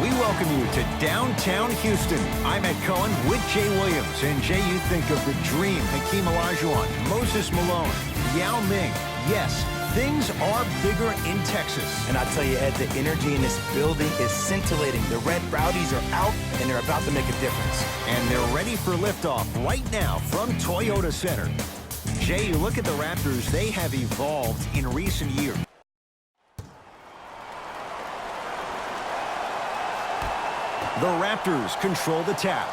We welcome you to downtown Houston. I'm Ed Cohen with Jay Williams. And Jay, you think of the dream, Hakeem Olajuwon, Moses Malone, Yao Ming. Yes, things are bigger in Texas. And I tell you, Ed, the energy in this building is scintillating. The Red Rowdies are out, and they're about to make a difference. And they're ready for liftoff right now from Toyota Center. Jay, you look at the Raptors, they have evolved in recent years. The Raptors control the tap.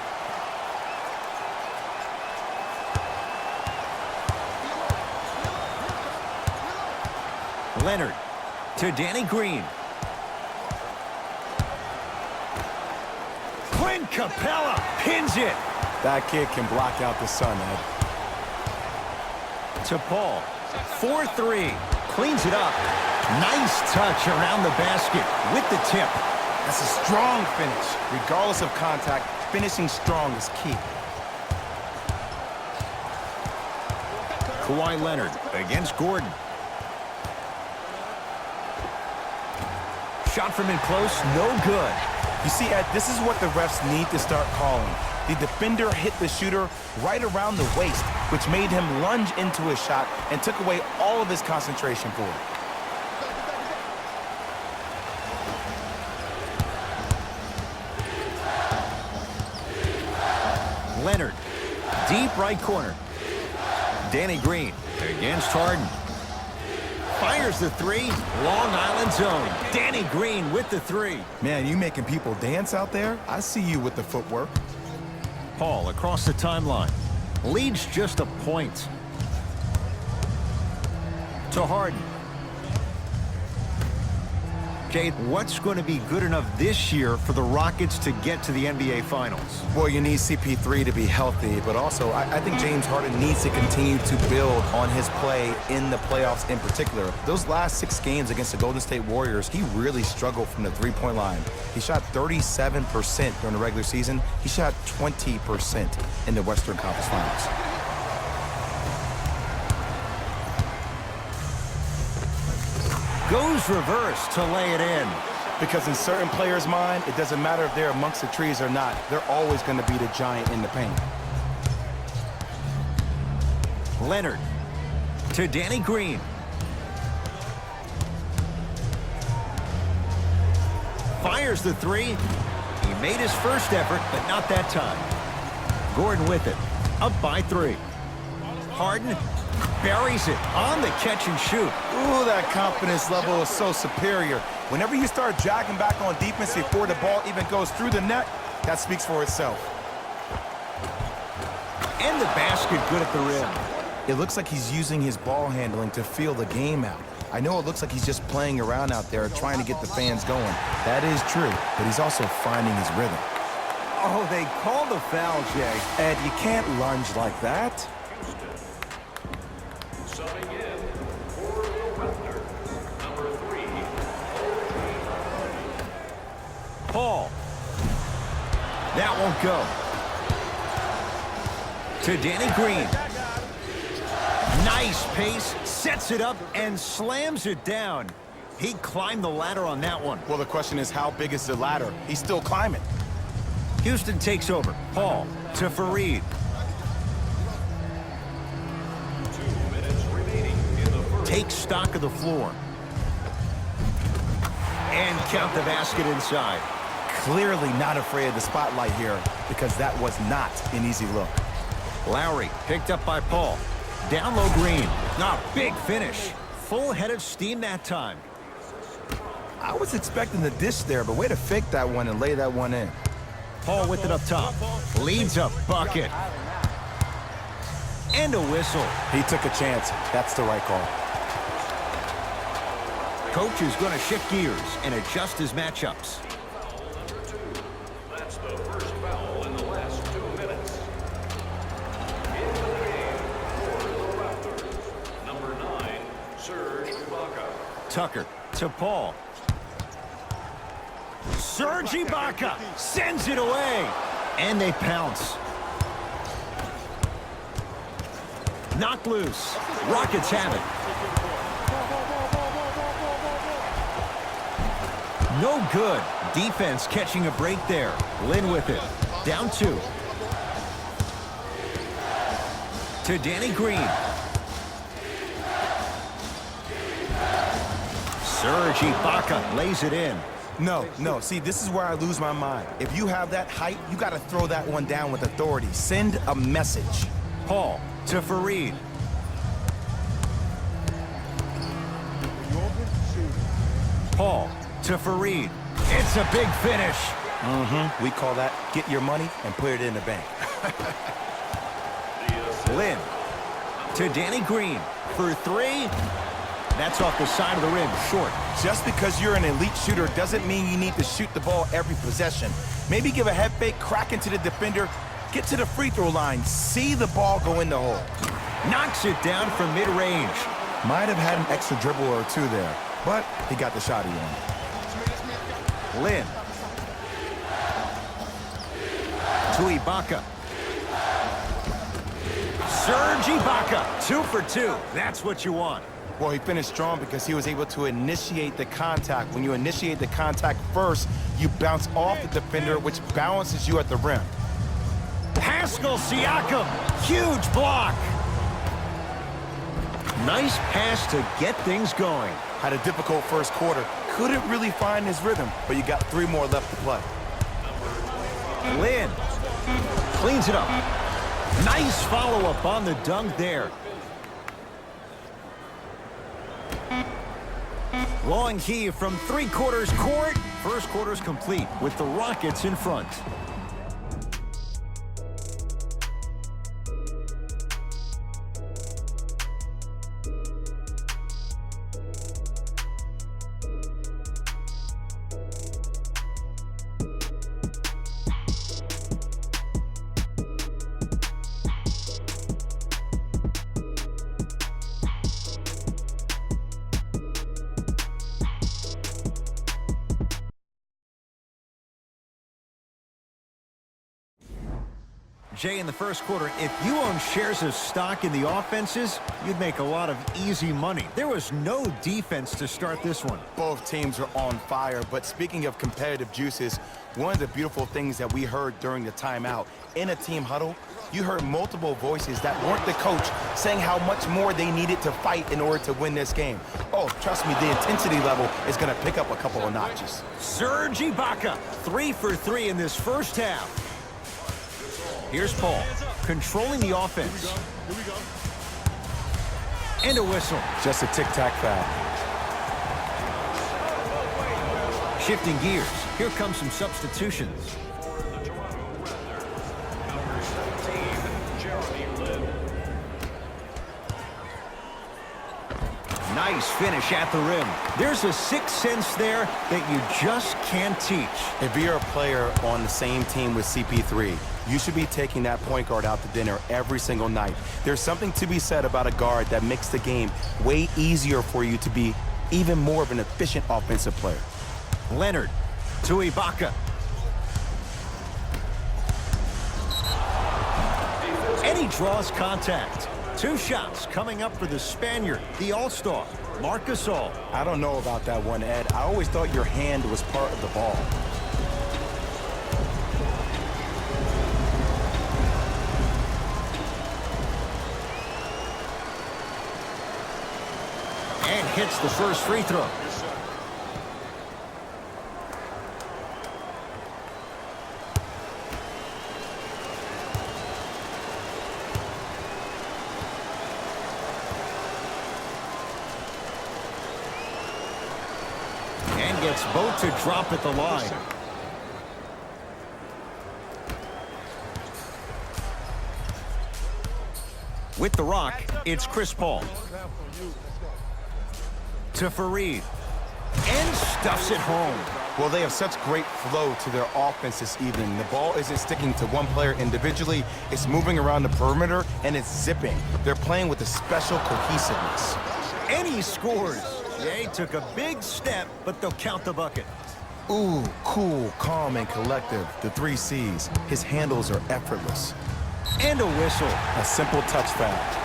Leonard to Danny Green. Clint Capella pins it. That kid can block out the sun, Ed. To Paul. 4-3. Cleans it up. Nice touch around the basket with the tip. That's a strong finish. Regardless of contact, finishing strong is key. Kawhi Leonard against Gordon. Shot from in close, no good. You see, Ed, this is what the refs need to start calling. The defender hit the shooter right around the waist, which made him lunge into his shot and took away all of his concentration for it. Leonard, deep right corner. Danny Green against Harden. Fires the three, Long Island zone. Danny Green with the three. Man, you making people dance out there? I see you with the footwork. Paul across the timeline. Leads just a point. To Harden. Jay, what's going to be good enough this year for the Rockets to get to the NBA Finals? Well, you need CP3 to be healthy, but also I think James Harden needs to continue to build on his play in the playoffs in particular. Those last 6 games against the Golden State Warriors, he really struggled from the three-point line. He shot 37% during the regular season. He shot 20% in the Western Conference Finals. Goes reverse to lay it in. Because in certain players' mind, it doesn't matter if they're amongst the trees or not. They're always going to be the giant in the paint. Leonard to Danny Green. Fires the three. He made his first effort, but not that time. Gordon with it. Up by 3. Harden buries it on the catch and shoot. Ooh, that confidence level is so superior. Whenever you start jogging back on defense before the ball even goes through the net, that speaks for itself. And the basket good at the rim. It looks like he's using his ball handling to feel the game out. I know it looks like he's just playing around out there trying to get the fans going. That is true, but he's also finding his rhythm. Oh, they called a foul, Jay. Ed, you can't lunge like that. Paul. That won't go. To Danny Green. Nice pace, sets it up, and slams it down. He climbed the ladder on that one. Well, the question is, how big is the ladder? He's still climbing. Houston takes over. Paul to Fareed. 2 minutes remaining in the first. Takes stock of the floor. And count the basket inside. Clearly not afraid of the spotlight here because that was not an easy look. Lowry picked up by Paul. Down low Green. Big finish. Full head of steam that time. I was expecting the dish there, but way to fake that one and lay that one in. Paul with it up top. Leads a bucket. And a whistle. He took a chance. That's the right call. Coach is going to shift gears and adjust his matchups. That's the first foul in the last 2 minutes. Into the game for the Raptors, number 9, Serge Ibaka. Tucker to Paul. Serge Ibaka sends it away. And they pounce. Knocked loose. Rockets have it. No good. Defense catching a break there. Lynn with it. Down 2. To Danny Green. Serge Ibaka lays it in. No. See, this is where I lose my mind. If you have that height, you got to throw that one down with authority. Send a message. Paul to Fareed. Paul to Fareed. It's a big finish. We call that get your money and put it in the bank. Lynn to Danny Green for 3. That's off the side of the rim, short. Just because you're an elite shooter doesn't mean you need to shoot the ball every possession. Maybe give a head fake, crack into the defender, get to the free throw line, see the ball go in the hole. Knocks it down from mid-range. Might have had an extra dribble or 2 there, but he got the shot he wanted. Lynn to Ibaka. Serge Ibaka, 2 for 2. That's what you want. Well, he finished strong because he was able to initiate the contact. When you initiate the contact first, you bounce off the defender, which balances you at the rim. Pascal Siakam, huge block. Nice pass to get things going. Had a difficult first quarter. Couldn't really find his rhythm, but you got 3 more left to play. Lynn cleans it up. Nice follow-up on the dunk there. Long heave from 3/4 court. First quarter's complete with the Rockets in front. Jay, in the first quarter, if you own shares of stock in the offenses, you'd make a lot of easy money. There was no defense to start this one. Both teams are on fire, but speaking of competitive juices, one of the beautiful things that we heard during the timeout, in a team huddle, you heard multiple voices that weren't the coach saying how much more they needed to fight in order to win this game. Oh, trust me, the intensity level is going to pick up a couple of notches. Serge Ibaka, 3 for 3 in this first half. Here's Paul, controlling the offense. And a whistle. Just a tic-tac foul. Shifting gears, here come some substitutions. Nice finish at the rim. There's a sixth sense there that you just can't teach. If you're a player on the same team with CP3, you should be taking that point guard out to dinner every single night. There's something to be said about a guard that makes the game way easier for you to be even more of an efficient offensive player. Leonard to Ibaka. And he draws contact. 2 shots coming up for the Spaniard, the All-Star, Marc Gasol. I don't know about that one, Ed. I always thought your hand was part of the ball. And hits the first free throw. And gets both to drop at the line. With the rock, it's Chris Paul. To Fareed. And stuffs it home. Well, they have such great flow to their offense this evening. The ball isn't sticking to one player individually. It's moving around the perimeter, and it's zipping. They're playing with a special cohesiveness. And he scores. Jay took a big step, but they'll count the bucket. Ooh, cool, calm, and collective. The 3 C's. His handles are effortless. And a whistle. A simple touch foul.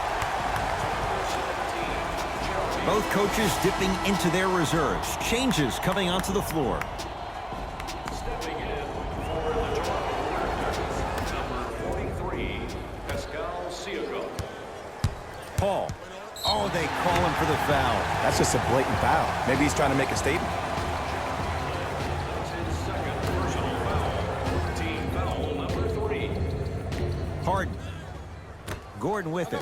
Both coaches dipping into their reserves. Changes coming onto the floor. Paul. Oh, they call him for the foul. That's just a blatant foul. Maybe he's trying to make a statement. That's his second personal foul. Team foul number 3. Harden. Gordon with it.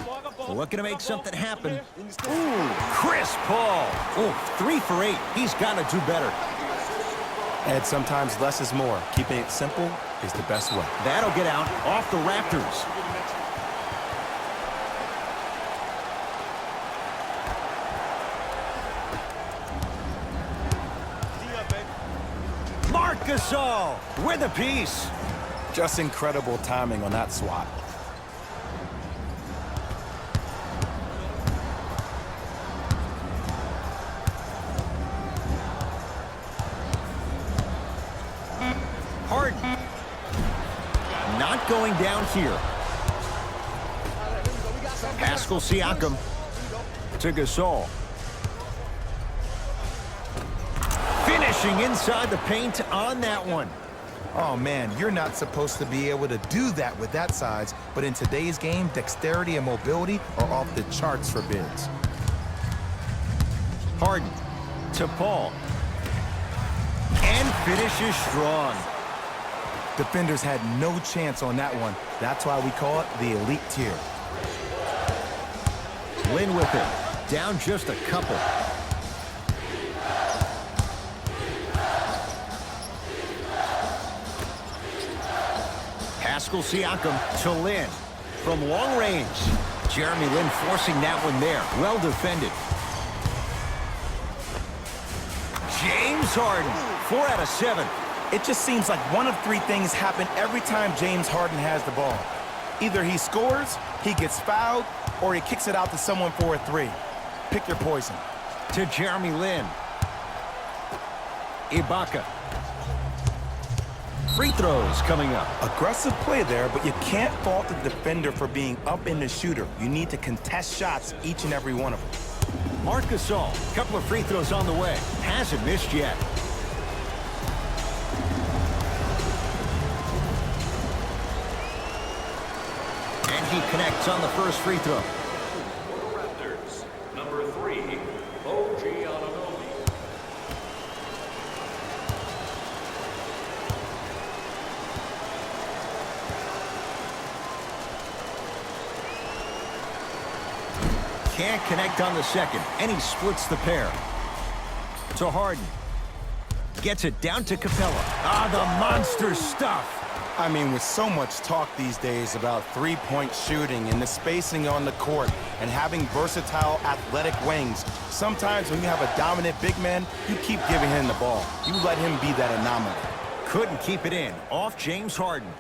Looking to make something happen. Ooh, Chris Paul. Oh, 3 for 8. He's got to do better. And sometimes less is more. Keeping it simple is the best way. That'll get out off the Raptors. Marc Gasol with a piece. Just incredible timing on that swat. Harden. Not going down here. Pascal Siakam to Gasol. Finishing inside the paint on that one. Oh, man, you're not supposed to be able to do that with that size, but in today's game, dexterity and mobility are off the charts for bigs. Harden to Paul. And finishes strong. Defenders had no chance on that one. That's why we call it the elite tier. Lin with it. Down just a couple. Pascal Siakam to Lin. From long range. Jeremy Lin forcing that one there. Well defended. James Harden. 4 out of 7. It just seems like one of 3 things happen every time James Harden has the ball. Either he scores, he gets fouled, or he kicks it out to someone for a 3. Pick your poison. To Jeremy Lin. Ibaka. Free throws coming up. Aggressive play there, but you can't fault the defender for being up in the shooter. You need to contest shots, each and every one of them. Marc Gasol, a couple of free throws on the way. Hasn't missed yet. And he connects on the first free throw. For the Raptors, number 3, OG Anunoby. Can't connect on the second, and he splits the pair. To Harden. Gets it down to Capella. Ah, the monster stuff. I mean, with so much talk these days about three-point shooting and the spacing on the court and having versatile athletic wings, sometimes when you have a dominant big man, you keep giving him the ball. You let him be that anomaly. Couldn't keep it in. Off James Harden.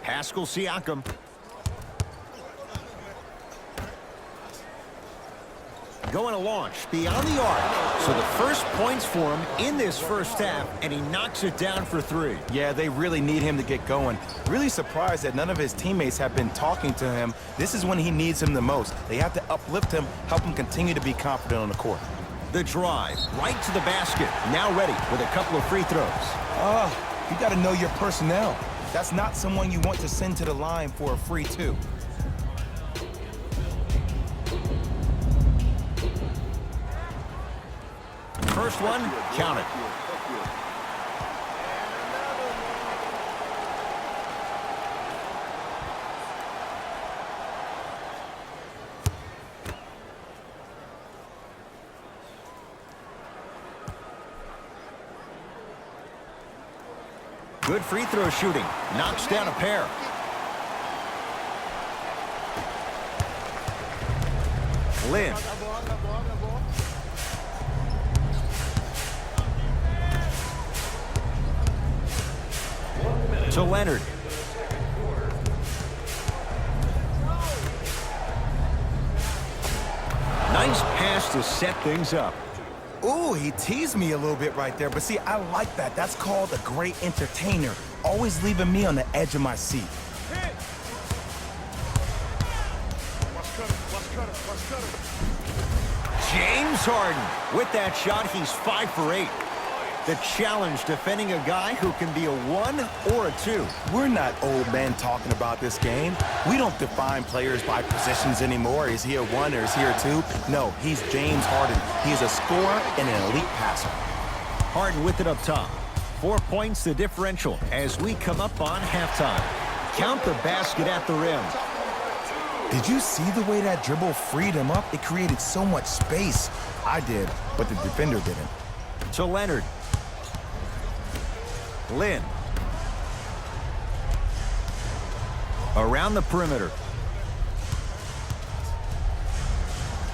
Pascal Siakam. Going to launch beyond the arc. So the first points for him in this first half, and he knocks it down for 3. Yeah, they really need him to get going. Really surprised that none of his teammates have been talking to him. This is when he needs him the most. They have to uplift him, help him continue to be confident on the court. The drive, right to the basket. Now ready with a couple of free throws. You got to know your personnel. That's not someone you want to send to the line for a free 2. First one, count it. Good free throw shooting. Knocks down a pair. Lin. To Leonard. Nice pass to set things up. Ooh, he teased me a little bit right there, but see, I like that. That's called a great entertainer. Always leaving me on the edge of my seat. James Harden. With that shot, he's 5 for 8. The challenge defending a guy who can be a 1 or a 2. We're not old men talking about this game. We don't define players by positions anymore. Is he a 1 or is he a 2? No, he's James Harden. He's a scorer and an elite passer. Harden with it up top. 4 points the differential as we come up on halftime. Count the basket at the rim. Did you see the way that dribble freed him up? It created so much space. I did, but the defender didn't. To Leonard. Lynn. Around the perimeter.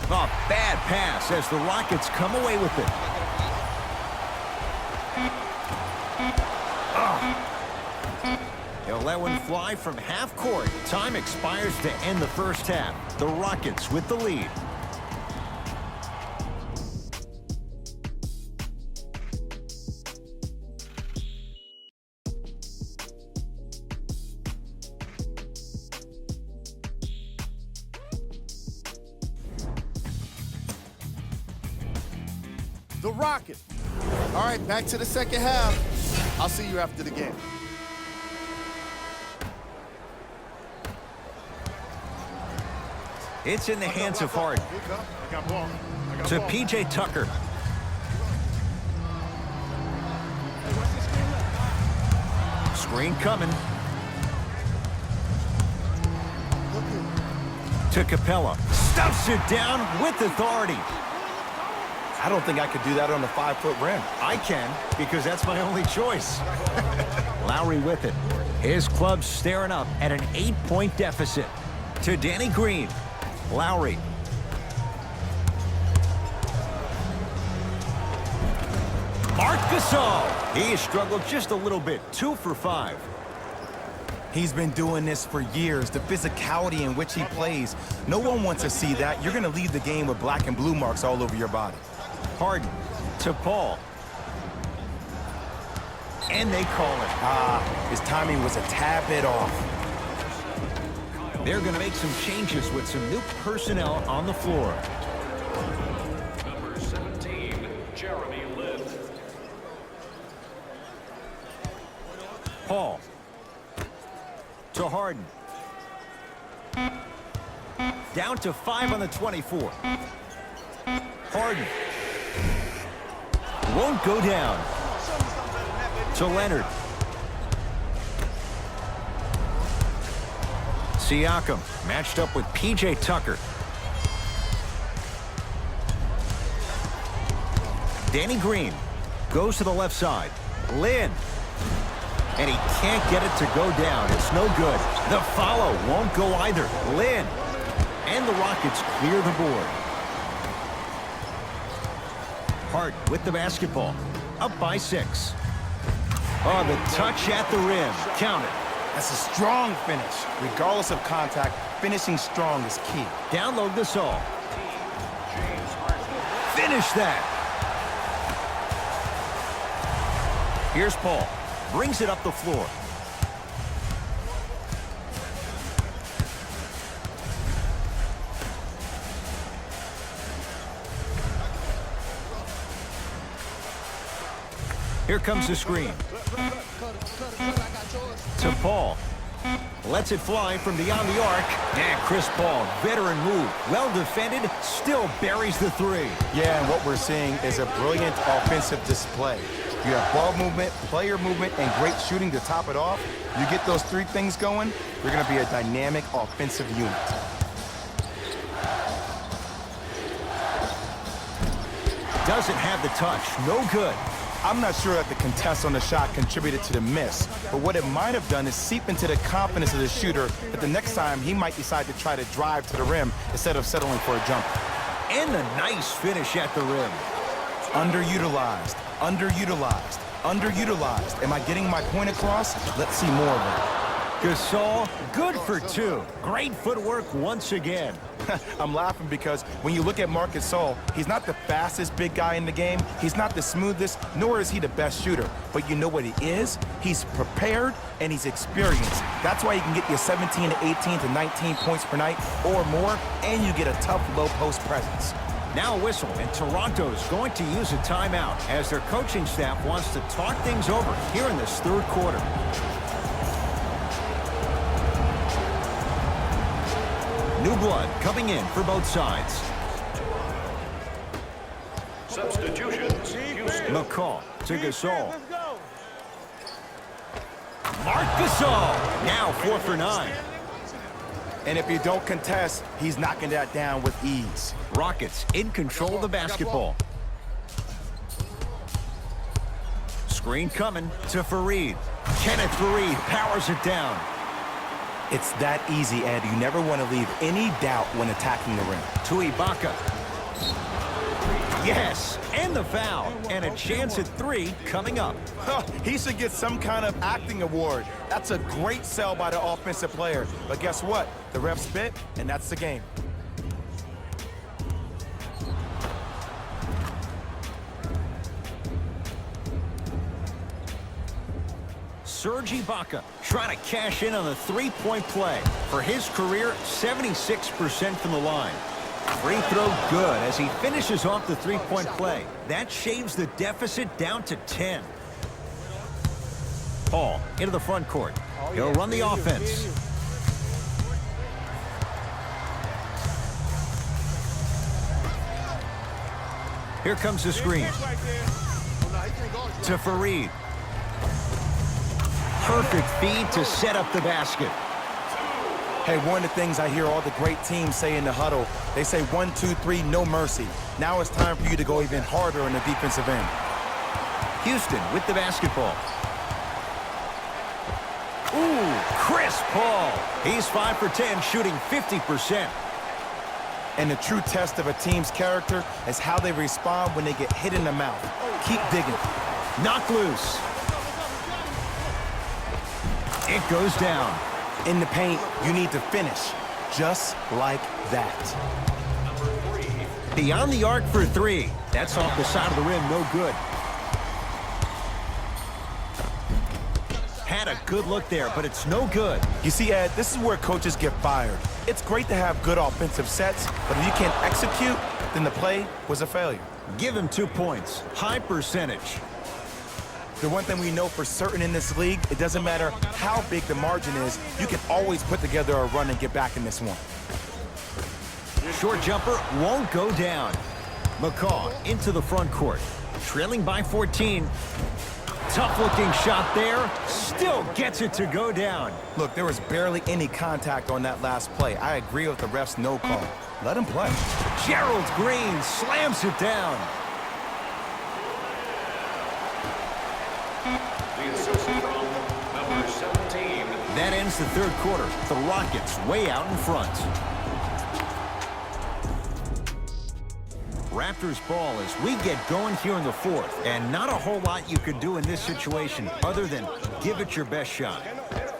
A bad pass as the Rockets come away with it. He'll let one fly from half court. Time expires to end the first half. The Rockets with the lead. The Rockets. All right, back to the second half. I'll see you after the game. It's in the hands of Harden. To P.J. Tucker. Screen coming. To Capella. Stuffs it down with authority. I don't think I could do that on a 5-foot rim. I can, because that's my only choice. Lowry with it. His club's staring up at an 8-point deficit. To Danny Green. Lowry. Marc Gasol. He has struggled just a little bit. 2 for 5. He's been doing this for years. The physicality in which he plays. No one wants to see that. You're going to leave the game with black and blue marks all over your body. Harden to Paul. And they call it. His timing was a tad bit off. They're going to make some changes with some new personnel on the floor. Number 17, Jeremy Lin. Paul. To Harden. Down to 5 on the 24. Harden. Won't go down. To Leonard. Siakam matched up with P.J. Tucker. Danny Green goes to the left side. Lynn. And he can't get it to go down. It's no good. The follow won't go either. Lynn. And the Rockets clear the board. Harden with the basketball. Up by 6. Oh, the touch at the rim. Count it. That's a strong finish. Regardless of contact, finishing strong is key. Download Gasol. Finish that. Here's Paul. Brings it up the floor. Here comes the screen. To Paul. Lets it fly from beyond the arc. And Chris Paul, veteran move. Well defended, still buries the 3. Yeah, and what we're seeing is a brilliant offensive display. You have ball movement, player movement, and great shooting to top it off. You get those 3 things going, you're going to be a dynamic offensive unit. Doesn't have the touch. No good. I'm not sure that the contest on the shot contributed to the miss, but what it might have done is seep into the confidence of the shooter that the next time he might decide to try to drive to the rim instead of settling for a jumper. And a nice finish at the rim. Underutilized, underutilized, underutilized. Am I getting my point across? Let's see more of that. Gasol, good for 2. Great footwork once again. I'm laughing because when you look at Marc Gasol, he's not the fastest big guy in the game. He's not the smoothest, nor is he the best shooter. But you know what he is? He's prepared and he's experienced. That's why he can get you 17 to 18 to 19 points per night or more, and you get a tough low post presence. Now a whistle, and Toronto's going to use a timeout as their coaching staff wants to talk things over here in this third quarter. New blood coming in for both sides. Substitutions. Houston. McCall to Gasol. Marc Gasol, now 4 for 9. And if you don't contest, he's knocking that down with ease. Rockets in control of the basketball. Screen coming to Fareed. Kenneth Fareed powers it down. It's that easy, Ed. You never want to leave any doubt when attacking the rim. To Ibaka. Yes, and the foul. And a chance at 3 coming up. He should get some kind of acting award. That's a great sell by the offensive player. But guess what? The ref spit, and that's the game. Serge Ibaka trying to cash in on the three-point play. For his career, 76% from the line. Free throw good as he finishes off the three-point play. That shaves the deficit down to 10. Paul into the front court. He'll run the offense. Here comes the screen. To Fareed. Perfect feed to set up the basket. Hey, one of the things I hear all the great teams say in the huddle, they say 1, 2, 3, no mercy. Now it's time for you to go even harder on the defensive end. Houston with the basketball. Ooh, Chris Paul. He's 5 for 10, shooting 50%. And the true test of a team's character is how they respond when they get hit in the mouth. Keep digging. Knock loose. It goes down. In the paint, you need to finish just like that. Beyond the arc for 3. That's off the side of the rim, no good. Had a good look there, but it's no good. You see, Ed, this is where coaches get fired. It's great to have good offensive sets, but if you can't execute, then the play was a failure. Give him 2 points. High percentage. The one thing we know for certain in this league, it doesn't matter how big the margin is, you can always put together a run and get back in this one. Short jumper won't go down. McCall into the front court. Trailing by 14. Tough-looking shot there. Still gets it to go down. Look, there was barely any contact on that last play. I agree with the ref's no call. Let him play. Gerald Green slams it down. The assist from number 17. That ends the third quarter. The Rockets way out in front. Raptors ball as we get going here in the fourth. And not a whole lot you could do in this situation other than give it your best shot.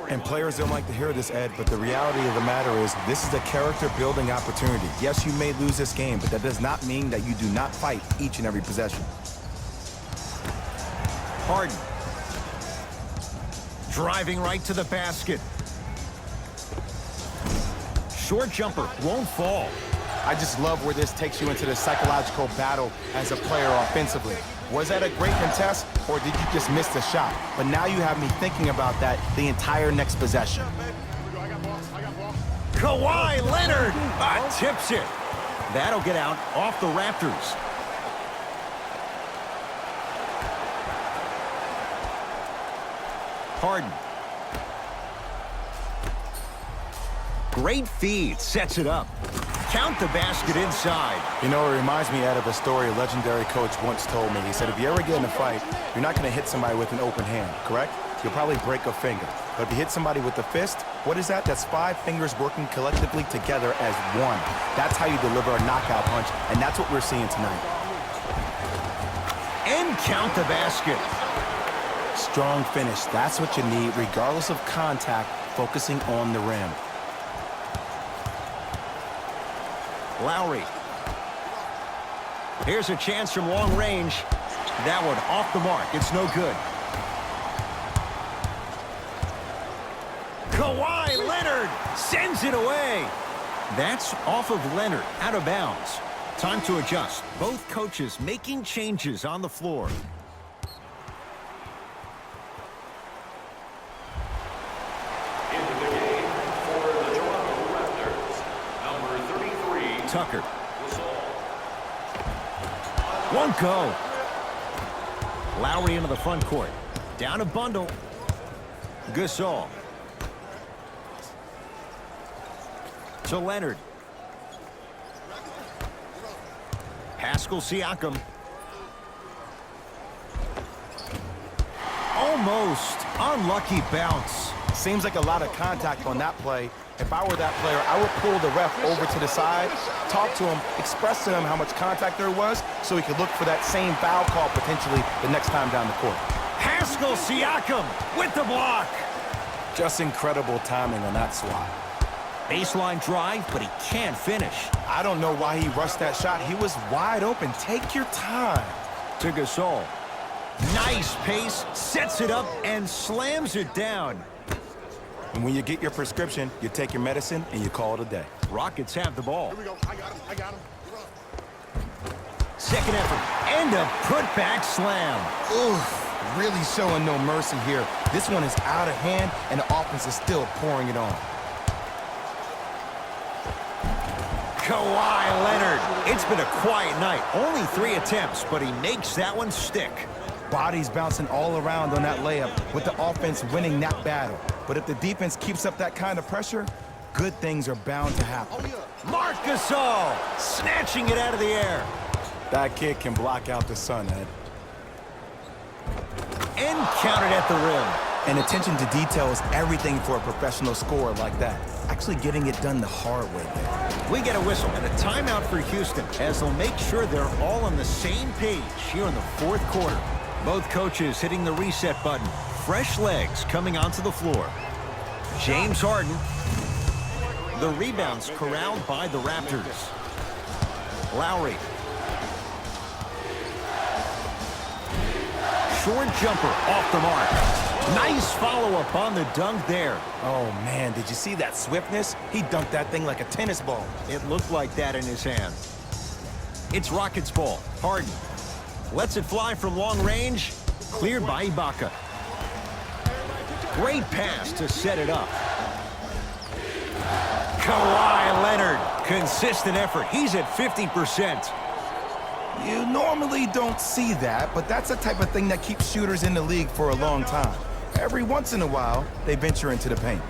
And players don't like to hear this, Ed, but the reality of the matter is this is a character-building opportunity. Yes, you may lose this game, but that does not mean that you do not fight each and every possession. Harden. Driving right to the basket. Short jumper won't fall. I just love where this takes you into the psychological battle as a player offensively. Was that a great contest, or did you just miss the shot? But now you have me thinking about that the entire next possession. Kawhi Leonard tips it. That'll get out off the Raptors. Harden. Great feed, sets it up. Count the basket inside. You know, it reminds me, Ed, of a story a legendary coach once told me. He said, if you ever get in a fight, you're not going to hit somebody with an open hand, correct? You'll probably break a finger. But if you hit somebody with a fist, what is that? That's 5 fingers working collectively together as one. That's how you deliver a knockout punch, and that's what we're seeing tonight. And count the basket. Strong finish. That's what you need, regardless of contact, focusing on the rim. Lowry. Here's a chance from long range. That one off the mark. It's no good. Kawhi Leonard sends it away. That's off of Leonard, out of bounds. Time to adjust. Both coaches making changes on the floor. Into the game for the Toronto Raptors, number 33, Tucker. Gasol. Won't go. Lowry into the front court. Down a bundle. Gasol. To Leonard. Pascal Siakam. Almost. Unlucky bounce. Seems like a lot of contact on that play. If I were that player, I would pull the ref over to the side, talk to him, express to him how much contact there was so he could look for that same foul call potentially the next time down the court. Pascal Siakam with the block. Just incredible timing on that swat. Baseline drive, but he can't finish. I don't know why he rushed that shot. He was wide open. Take your time. To Gasol. Nice pace, sets it up, and slams it down. And when you get your prescription, you take your medicine and you call it a day. Rockets have the ball. Here we go. I got him. Second effort, and a putback slam. Oof, really showing no mercy here. This one is out of hand, and the offense is still pouring it on. Kawhi Leonard. It's been a quiet night. Only 3 attempts, but he makes that one stick. Bodies bouncing all around on that layup with the offense winning that battle. But if the defense keeps up that kind of pressure, good things are bound to happen. Marc Gasol snatching it out of the air. That kid can block out the sun, Ed. And counted at the rim. And attention to detail is everything for a professional scorer like that. Actually getting it done the hard way there. We get a whistle and a timeout for Houston as they'll make sure they're all on the same page here in the 4th quarter. Both coaches hitting the reset button. Fresh legs coming onto the floor. James Harden. The rebounds corralled by the Raptors. Lowry. Short jumper off the mark. Nice follow-up on the dunk there. Oh, man, did you see that swiftness? He dunked that thing like a tennis ball. It looked like that in his hand. It's Rockets ball. Harden lets it fly from long range. Cleared by Ibaka. Great pass to set it up. Kawhi Leonard. Consistent effort. He's at 50%. You normally don't see that, but that's the type of thing that keeps shooters in the league for a long time. Every once in a while, they venture into the paint.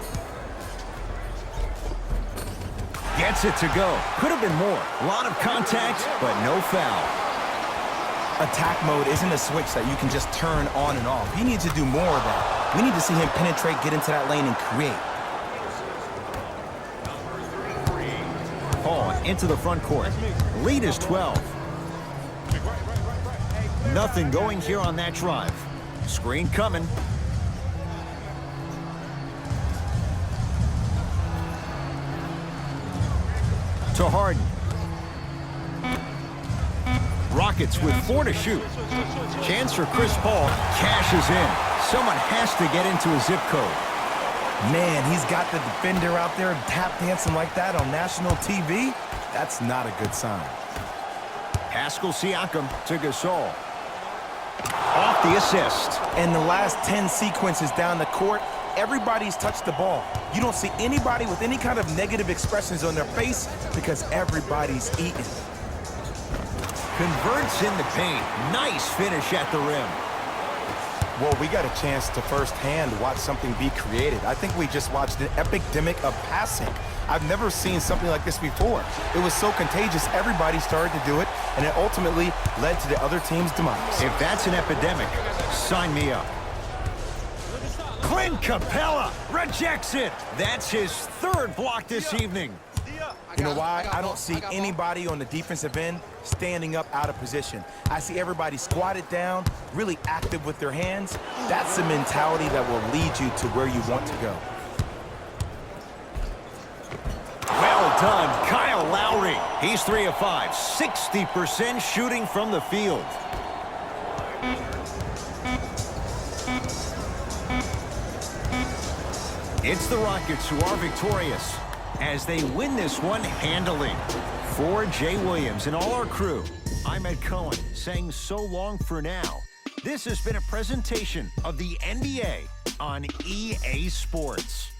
Gets it to go. Could have been more. A lot of contact, but no foul. Attack mode isn't a switch that you can just turn on and off. He needs to do more of that. We need to see him penetrate, get into that lane, and create. Paul into the front court. Lead is 12. Nothing going here on that drive. Screen coming. To Harden. Rockets with 4 to shoot. Chance for Chris Paul. Cashes in. Someone has to get into a zip code. Man, he's got the defender out there tap dancing like that on national TV. That's not a good sign. Pascal Siakam to Gasol. Off the assist. In the last 10 sequences down the court, everybody's touched the ball. You don't see anybody with any kind of negative expressions on their face because everybody's eating. Converts in the paint. Nice finish at the rim. Well, we got a chance to firsthand watch something be created. I think we just watched an epidemic of passing. I've never seen something like this before. It was so contagious, everybody started to do it, and it ultimately led to the other team's demise. If that's an epidemic, sign me up. Clint Capella rejects it. That's his 3rd block this evening. You know why? I don't see anybody on the defensive end standing up out of position. I see everybody squatted down, really active with their hands. That's the mentality that will lead you to where you want to go. Well done, Kyle Lowry. He's 3 of 5, 60% shooting from the field. It's the Rockets who are victorious. as they win this one handily. For Jay Williams and all our crew, I'm Ed Cohen saying so long for now. This has been a presentation of the NBA on EA Sports.